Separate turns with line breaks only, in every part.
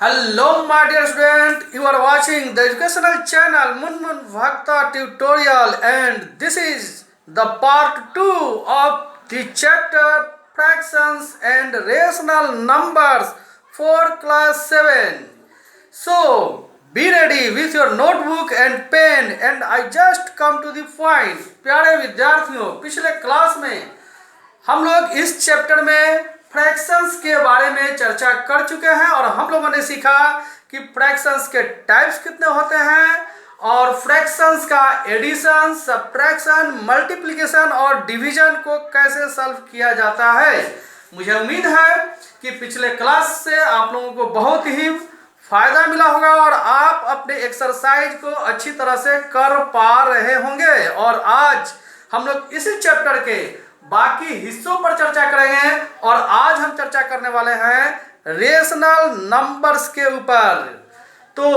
Hello, my dear student. You are watching the educational channel Munmun Bhakta Tutorial, and this is the part 2 of the chapter Fractions and Rational Numbers for class 7. So, be ready with your notebook and pen, and I just come to the point. प्यारे विद्यार्थियों, पिछले class में हम लोग इस chapter में fractions के बारे में चर्चा कर चुके हैं और हम लोगों ने सीखा कि फ्रैक्शंस के टाइप्स कितने होते हैं और फ्रैक्शंस का एडिशन, सब्ट्रैक्शन, मल्टीप्लिकेशन और डिवीजन को कैसे सॉल्व किया जाता है। मुझे उम्मीद है कि पिछले क्लास से आप लोगों को बहुत ही फायदा मिला होगा और आप अपने एक्सरसाइज को अच्छी तरह से कर पा रहे होंगे। और आज हम लोग इसी चैप्टर के बाकी हिस्सों पर चर्चा करेंगे और आज हम चर्चा करने वाले हैं रेशनल नंबर्स के ऊपर। तो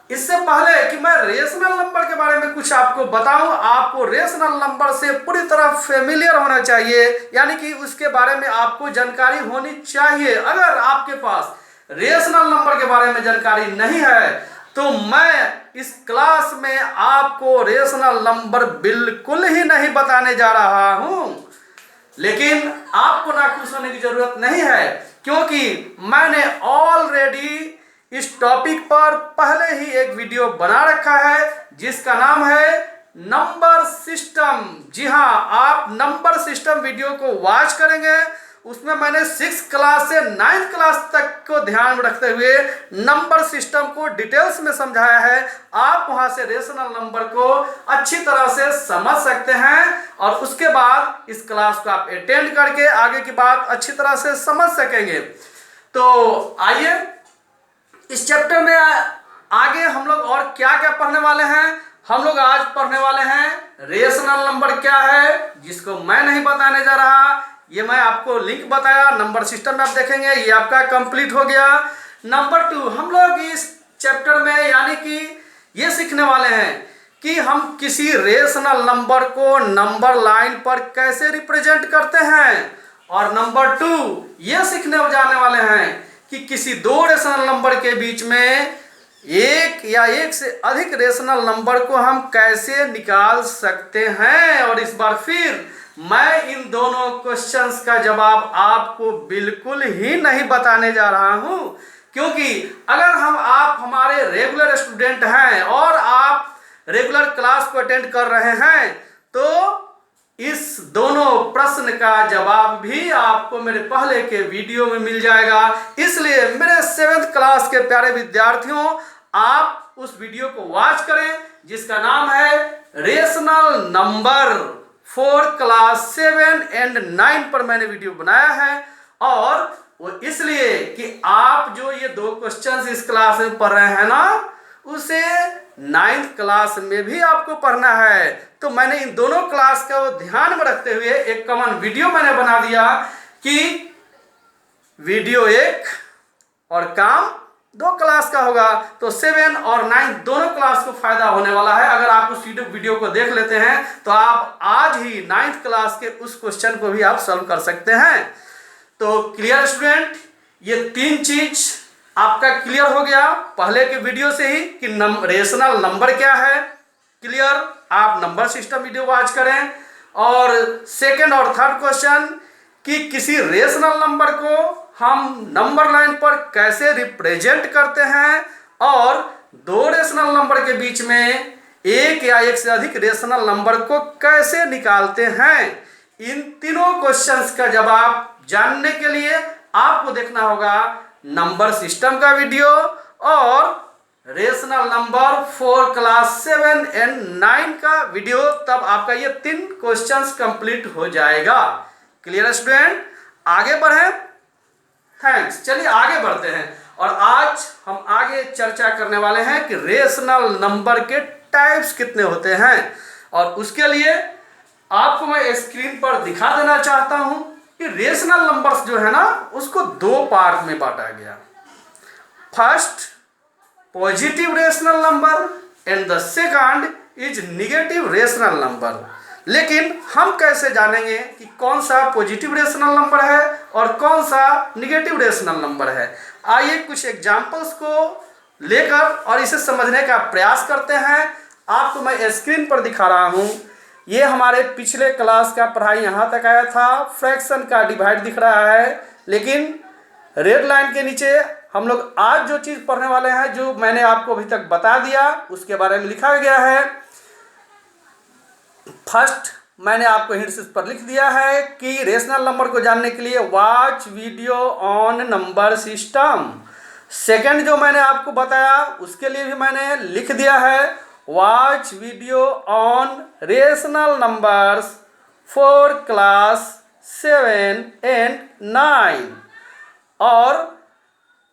इससे पहले कि मैं रेशनल नंबर के बारे में कुछ आपको बताऊं, आपको रेशनल नंबर से पूरी तरह फेमिलियर होना चाहिए, यानी कि उसके बारे में आपको जानकारी होनी चाहिए। अगर आपके पास रेशनल नंबर के बारे में जानकारी नहीं है तो मैं इस क्लास में आपको रेशनल नंबर बिल्कुल ही नहीं बताने जा रहा हूं। लेकिन आपको नाखुश होने की जरूरत नहीं है, क्योंकि मैंने ऑलरेडी इस टॉपिक पर पहले ही एक वीडियो बना रखा है जिसका नाम है नंबर सिस्टम। जी हाँ, आप नंबर सिस्टम वीडियो को वॉच करेंगे। उसमें मैंने 6th क्लास से 9th क्लास तक को ध्यान में रखते हुए नंबर सिस्टम को डिटेल्स में समझाया है। आप वहां से रेशनल नंबर को अच्छी तरह से समझ सकते हैं और उसके बाद इस क्लास को आप अटेंड करके आगे की बात अच्छी तरह से समझ सकेंगे। तो आइए इस चैप्टर में आगे हम लोग और क्या क्या पढ़ने वाले हैं। हम लोग आज पढ़ने वाले हैं रेशनल नंबर क्या है, जिसको मैं नहीं बताने जा रहा, ये मैं आपको लिंक बताया। नंबर सिस्टम में आप देखेंगे, ये आपका कंप्लीट हो गया। नंबर 2 हम लोग इस चैप्टर में यानी कि ये सीखने वाले हैं कि हम किसी रेशनल नंबर को नंबर लाइन पर कैसे रिप्रेजेंट करते हैं। और नंबर 2 ये सीखने जाने वाले हैं कि किसी दो रेशनल नंबर के बीच में एक या एक से अधिक रेशनल नंबर को हम कैसे निकाल सकते हैं। और इस बार फिर मैं इन दोनों क्वेश्चंस का जवाब आपको बिल्कुल ही नहीं बताने जा रहा हूं, क्योंकि अगर आप हमारे रेगुलर स्टूडेंट हैं और आप रेगुलर क्लास को अटेंड कर रहे हैं तो इस दोनों प्रश्न का जवाब भी आपको मेरे पहले के वीडियो में मिल जाएगा। इसलिए मेरे 7th क्लास के प्यारे विद्यार्थियों, आप उस वीडियो को वॉच करें जिसका नाम है rational number for class 7 and 9 पर मैंने वीडियो बनाया है। और वो इसलिए कि आप जो ये दो क्वेश्चंस इस क्लास में पढ़ रहे हैं ना, उसे 9th क्लास में भी आपको पढ़ना है। तो मैंने इन दोनों क्लास को ध्यान में रखते हुए एक कॉमन वीडियो मैंने बना दिया कि वीडियो 1 और काम 2 क्लास का होगा। तो 7 और 9 दोनों क्लास को फायदा होने वाला है। अगर आप उस वीडियो को देख लेते हैं तो आप आज ही 9th क्लास के उस क्वेश्चन को भी आप सॉल्व कर सकते हैं। तो क्लियर स्टूडेंट, ये 3 चीज आपका क्लियर हो गया पहले के वीडियो से ही कि रेशनल नंबर क्या है। क्लियर, आप नंबर सिस्टम वीडियो वॉच करें। और सेकंड और थर्ड क्वेश्चन कि किसी रेशनल नंबर को हम नंबर लाइन पर कैसे रिप्रेजेंट करते हैं और दो रेशनल नंबर के बीच में एक या एक से अधिक रेशनल नंबर को कैसे निकालते हैं। इन तीनों क्वेश्चंस का जवाब जानने के लिए आपको देखना होगा नंबर सिस्टम का वीडियो और rational number for class 7 and 9 का वीडियो। तब आपका ये 3 क्वेश्चंस कंप्लीट हो जाएगा। क्लियर स्टूडेंट, आगे बढ़ें। थैंक्स। चलिए आगे बढ़ते हैं और आज हम आगे चर्चा करने वाले हैं कि रेशनल नंबर के टाइप्स कितने होते हैं। और उसके लिए आपको मैं स्क्रीन पर दिखा देना चाहता हूं कि रेशनल नंबर्स जो है ना, उसको 2 पार्ट में बांटा गया। First positive rational number and the second is negative rational number. लेकिन हम कैसे जानेंगे कि कौन सा पॉजिटिव रेशनल नंबर है और कौन सा निगेटिव रेशनल नंबर है। आइए कुछ एग्जाम्पल्स को लेकर और इसे समझने का प्रयास करते हैं। आपको मैं स्क्रीन पर दिखा रहा हूँ। ये हमारे पिछले क्लास का पढ़ाई यहाँ तक आया था। फ्रैक्शन का डिवाइड दिख रहा है, लेकिन रेड लाइन के नीचे हम लोग आज जो चीज़ पढ़ने वाले हैं, जो मैंने आपको अभी तक बता दिया, उसके बारे में लिखा गया है। फर्स्ट मैंने आपको हिंट्स इस पर लिख दिया है कि रेशनल नंबर को जानने के लिए watch video on number system. Second जो मैंने आपको बताया उसके लिए भी मैंने लिख दिया है watch video on rational numbers for class 7 and 9। और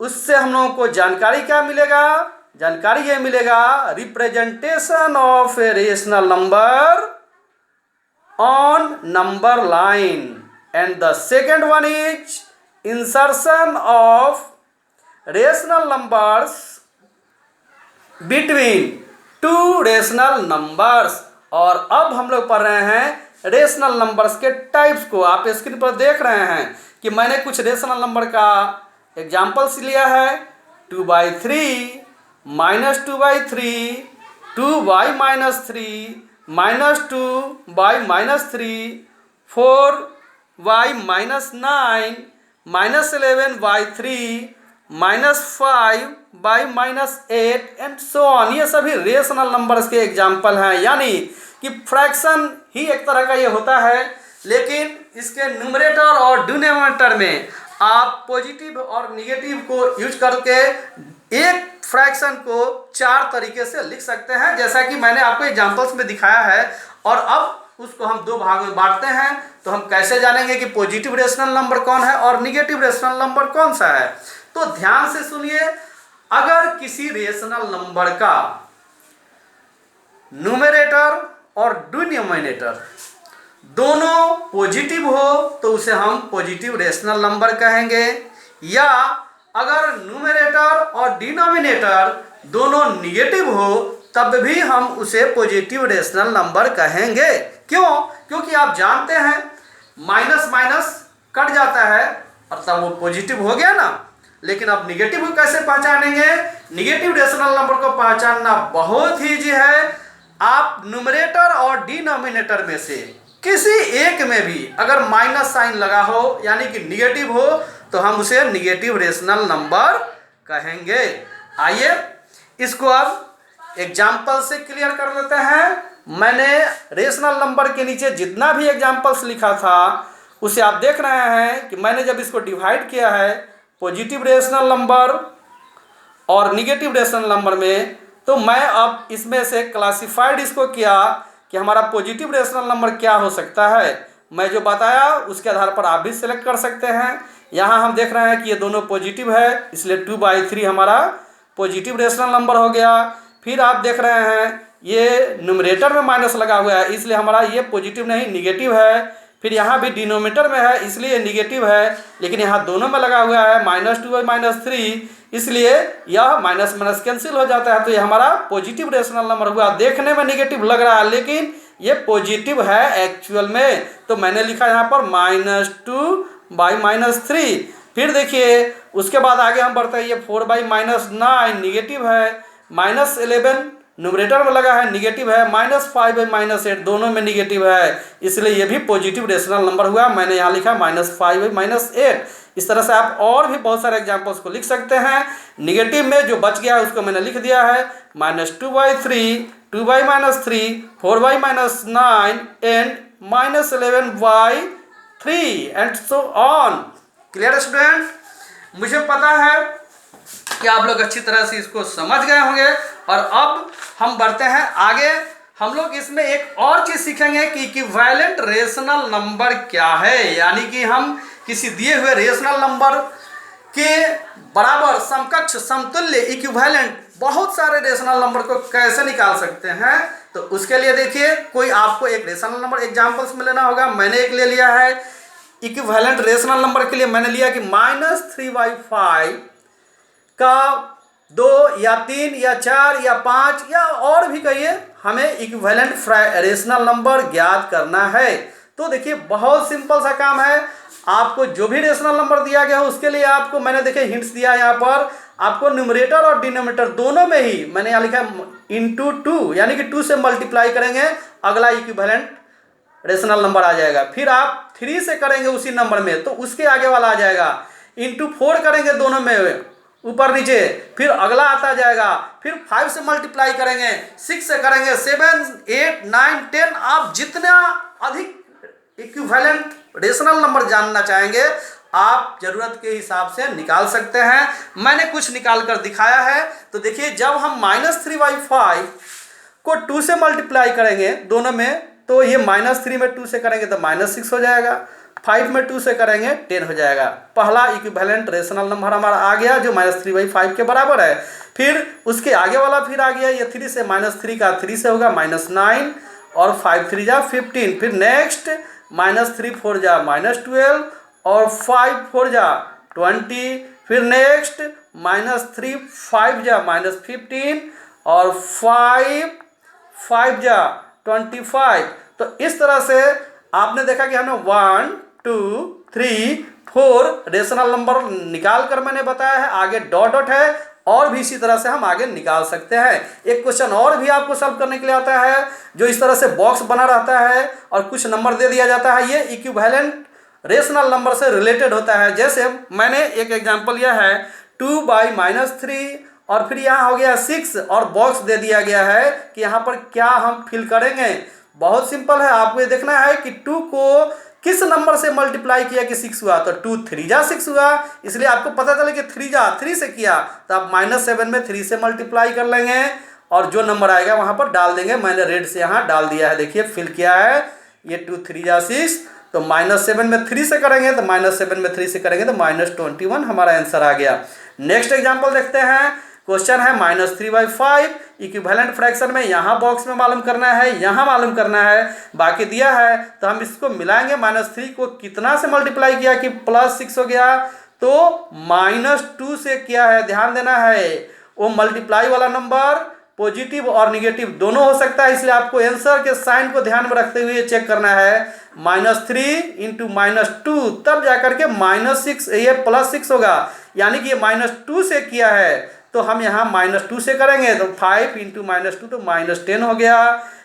उससे हम लोगों को जानकारी क्या मिलेगा? जानकारी ये मिलेगा representation of a rational number on number line, and the second one is insertion of rational numbers between two rational numbers। और अब हम लोग पढ़ रहे हैं रेशनल नंबर्स के टाइप्स को। आप स्क्रीन पर देख रहे हैं कि मैंने कुछ रेशनल नंबर का एग्जाम्पल्स लिया है। 2/3, -2/3, 2y-3, -2y-3, 4y-9, -11y3, -5y-8 and so on. ये सभी रेशनल नंबर्स के एग्जाम्पल हैं। यानी कि फ्रैक्शन ही एक तरह का ये होता है, लेकिन इसके न्यूमरेटर और डिनोमिनेटर में आप पॉजिटिव और निगेटिव को यूज करके एक फ्रैक्शन को 4 तरीके से लिख सकते हैं, जैसा कि मैंने आपको एग्जांपल्स में दिखाया है। और अब उसको हम 2 भाग में बांटते हैं। तो हम कैसे जानेंगे कि पॉजिटिव रेशनल नंबर कौन है और निगेटिव रेशनल नंबर कौन सा है? तो ध्यान से सुनिए। अगर किसी रेशनल नंबर का न्यूमरेटर और डिनोमिनेटर दोनों पॉजिटिव हो तो उसे हम पॉजिटिव रेशनल नंबर कहेंगे, या अगर न्यूमरेटर और डिनोमिनेटर दोनों निगेटिव हो तब भी हम उसे पॉजिटिव रेशनल नंबर कहेंगे। क्यों? क्योंकि आप जानते हैं माइनस माइनस कट जाता है और तब वो पॉजिटिव हो गया ना। लेकिन अब निगेटिव को कैसे पहचानेंगे? निगेटिव रेशनल नंबर को पहचानना बहुत ही ईजी है। आप न्यूमरेटर और डिनोमिनेटर में से किसी एक में भी अगर माइनस साइन लगा हो, यानी कि निगेटिव हो, तो हम उसे निगेटिव रेशनल नंबर कहेंगे। आइए इसको अब एग्जाम्पल से क्लियर कर लेते हैं। मैंने रेशनल नंबर के नीचे जितना भी एग्जाम्पल्स लिखा था उसे आप देख रहे हैं कि मैंने जब इसको डिवाइड किया है पॉजिटिव रेशनल नंबर और निगेटिव रेशनल नंबर में, तो मैं अब इसमें से क्लासिफाइड इसको किया कि हमारा पॉजिटिव रेशनल नंबर क्या हो सकता है। मैं जो बताया उसके आधार पर आप भी सिलेक्ट कर सकते हैं। यहाँ हम देख रहे हैं कि ये दोनों पॉजिटिव है, इसलिए 2/3 हमारा पॉजिटिव रेशनल नंबर हो गया। फिर आप देख रहे हैं ये न्यूमरेटर में माइनस लगा हुआ है, इसलिए हमारा ये पॉजिटिव नहीं निगेटिव है। फिर यहाँ भी डिनोमिनेटर में है, इसलिए निगेटिव है, लेकिन यहाँ दोनों में लगा हुआ है -2y-3, इसलिए यह माइनस माइनस कैंसिल हो जाता है। तो ये हमारा पॉजिटिव रेशनल नंबर हुआ। देखने में निगेटिव लग रहा है लेकिन ये पॉजिटिव है एक्चुअल में। तो मैंने लिखा यहाँ पर -2y-3। फिर देखिए उसके बाद आगे हम बढ़ते हैं। ये 4y-9 निगेटिव है, -11 न्यूमरेटर में लगा है निगेटिव है, -5y-8 दोनों में निगेटिव है, इसलिए ये भी पॉजिटिव रेशनल नंबर हुआ। मैंने यहाँ लिखा -5y-8। इस तरह से आप और भी बहुत सारे एग्जाम्पल्स को लिख सकते हैं। निगेटिव में जो बच गया है उसको मैंने लिख दिया है -2y-3, 2y-3, 4y-9 and -11y3 and so on. Clear student? मुझे पता है कि आप लोग अच्छी तरह से इसको समझ गए होंगे। और अब हम बढ़ते हैं आगे। हम लोग इसमें एक और चीज़ सीखेंगे कि इक्विवेलेंट रेशनल नंबर क्या है, यानी कि हम किसी दिए हुए रेशनल नंबर के बराबर, समकक्ष, समतुल्य, इक्विवेलेंट बहुत सारे रेशनल नंबर को कैसे निकाल सकते हैं। तो उसके लिए देखिए, कोई आपको एक रेशनल नंबर एग्जाम्पल्स में लेना होगा। मैंने एक ले लिया है इक्विवेलेंट रेशनल नंबर के लिए। मैंने लिया कि -3/5 का 2 या 3 या 4 या 5 या और भी कहिए, हमें इक्विवेलेंट रेशनल नंबर ज्ञात करना है। तो देखिए बहुत सिंपल सा काम है। आपको जो भी रेशनल नंबर दिया गया हो उसके लिए आपको मैंने देखे हिंट्स दिया है। यहाँ पर आपको न्यूमरेटर और डिनोमिनेटर दोनों में ही मैंने यहाँ लिखा है इंटू 2, यानी कि 2 से मल्टीप्लाई करेंगे, अगला इक्विवेलेंट रेशनल नंबर आ जाएगा। फिर आप 3 से करेंगे उसी नंबर में तो उसके आगे वाला आ जाएगा। इंटू 4 करेंगे दोनों में ऊपर नीचे, फिर अगला आता जाएगा। फिर 5 से मल्टीप्लाई करेंगे, 6 से करेंगे, 7, 8, 9, 10। आप जितना अधिक इक्विवेलेंट रेशनल नंबर जानना चाहेंगे आप जरूरत के हिसाब से निकाल सकते हैं। मैंने कुछ निकाल कर दिखाया है। तो देखिए, जब हम -3/5 को 2 से मल्टीप्लाई करेंगे दोनों में तो ये -3 में 2 से करेंगे तो -6 हो जाएगा, 5 में 2 से करेंगे 10 हो जाएगा। पहला इक्विवेलेंट रेशनल नंबर हमारा आ गया जो -3/5 के बराबर है। फिर उसके आगे वाला फिर आ गया, ये 3 से -3 का 3 से होगा -9 और 5 3 जा 15। फिर नेक्स्ट -3 4 जा -12 और 5 4 जा 20। फिर नेक्स्ट -3 5 जा -15 और 5 5 जा 25। तो इस तरह से आपने देखा कि हमने 1 2 3 4 रेशनल नंबर निकाल कर मैंने बताया है। आगे डॉट डॉट है और भी इसी तरह से हम आगे निकाल सकते हैं। एक क्वेश्चन और भी आपको सॉल्व करने के लिए आता है जो इस तरह से बॉक्स बना रहता है और कुछ नंबर दे दिया जाता है। ये इक्विवेलेंट रेशनल नंबर से रिलेटेड होता है। जैसे मैंने एक एग्जांपल लिया है 2/-3 और फिर यहाँ हो गया 6 और बॉक्स दे दिया गया है कि यहाँ पर क्या हम फिल करेंगे। बहुत सिंपल है, आपको ये देखना है कि 2 को किस नंबर से मल्टीप्लाई किया कि 6 हुआ। तो 2 3 जा 6 हुआ, इसलिए आपको पता चले कि 3 जा 3 से किया तो आप -7 में 3 से मल्टीप्लाई कर लेंगे और जो नंबर आएगा वहाँ पर डाल देंगे। मैंने रेड से यहाँ डाल दिया है, देखिए फिल किया है। ये 2 3 जा 6 तो -7 में 3 से करेंगे तो -7 में 3 से करेंगे तो -21 हमारा आंसर आ गया। नेक्स्ट एग्जाम्पल देखते हैं। क्वेश्चन है -3/5 इक्विवेलेंट फ्रैक्शन में, यहाँ बॉक्स में मालूम करना है, यहाँ मालूम करना है, बाकी दिया है तो हम इसको मिलाएंगे। -3 को कितना से मल्टीप्लाई किया कि +6 हो गया, तो -2 से किया है। ध्यान देना है वो मल्टीप्लाई वाला नंबर पॉजिटिव और निगेटिव दोनों हो सकता है, इसलिए आपको आंसर के साइन को ध्यान में रखते हुए चेक करना है। -3 × -2 तब जाकर के -6 ये +6 होगा, यानी कि ये -2 से किया है तो हम यहाँ -2 से करेंगे तो 5 × -2 तो -10 हो गया।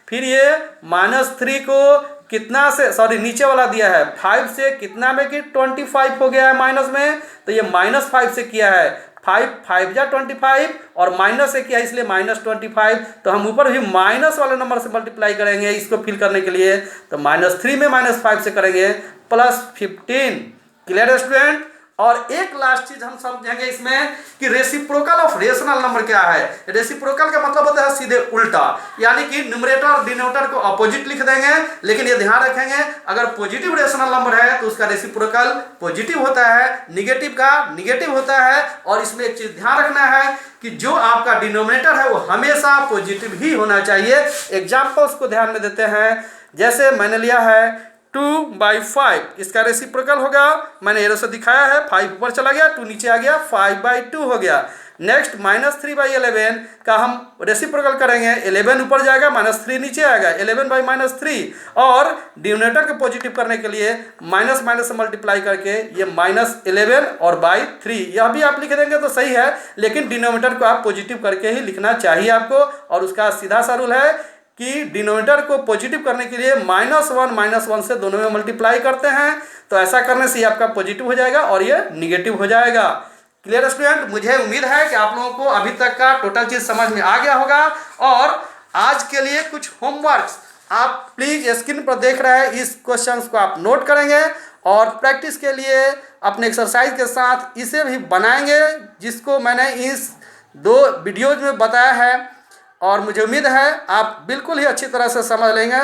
फिर ये -3 को कितना से, सॉरी नीचे वाला दिया है 5 से कितना में कि 25 हो गया है माइनस में, तो ये -5 से किया है। 5 5 जा 25 और माइनस से किया है इसलिए -25। तो हम ऊपर भी माइनस वाले नंबर से मल्टीप्लाई करेंगे इसको फिल करने के लिए, तो -3 में -5 से करेंगे +15। Clear student. और एक लास्ट चीज हम समझेंगे इसमें कि रेसिप्रोकल ऑफ रेशनल नंबर क्या है। रेसिप्रोकल का मतलब होता है सीधे उल्टा, यानी कि न्यूमरेटर और डिनोमिनेटर को अपोजिट लिख देंगे, लेकिन ये ध्यान रखेंगे अगर पॉजिटिव रेशनल नंबर है तो उसका रेसिप्रोकल पॉजिटिव होता है, निगेटिव का निगेटिव होता है। और इसमें एक चीज ध्यान रखना है कि जो आपका डिनोमिनेटर है वो हमेशा पॉजिटिव ही होना चाहिए। एग्जाम्पल्स को ध्यान में देते हैं। जैसे मैंने लिया है 2/5, इसका रेसिप्रोकल होगा, मैंने एरो से दिखाया है। 5 ऊपर चला गया, 2 नीचे आ गया, 5/2 हो गया। नेक्स्ट -3/11 का हम रेसिप्रोकल करेंगे, 11 ऊपर जाएगा, -3 नीचे आएगा, 11/-3। और डिनोमिनेटर को पॉजिटिव करने के लिए माइनस माइनस से मल्टीप्लाई करके ये -11 और /3 यह भी आप लिख देंगे तो सही है, लेकिन डिनोमिनेटर को आप पॉजिटिव करके ही लिखना चाहिए आपको। और उसका सीधा सा रूल है कि डिनोमिनेटर को पॉजिटिव करने के लिए -1 से दोनों में मल्टीप्लाई करते हैं, तो ऐसा करने से आपका पॉजिटिव हो जाएगा और ये निगेटिव हो जाएगा। Clear student. मुझे उम्मीद है कि आप लोगों को अभी तक का टोटल चीज समझ में आ गया होगा। और आज के लिए कुछ होमवर्क्स आप प्लीज स्क्रीन पर देख रहे हैं, इस क्वेश्चंस को आप नोट करेंगे और प्रैक्टिस के लिए अपने एक्सरसाइज के साथ इसे भी बनाएंगे, जिसको मैंने इस 2 वीडियोज में बताया है। और मुझे उम्मीद है आप बिल्कुल ही अच्छी तरह से समझ लेंगे।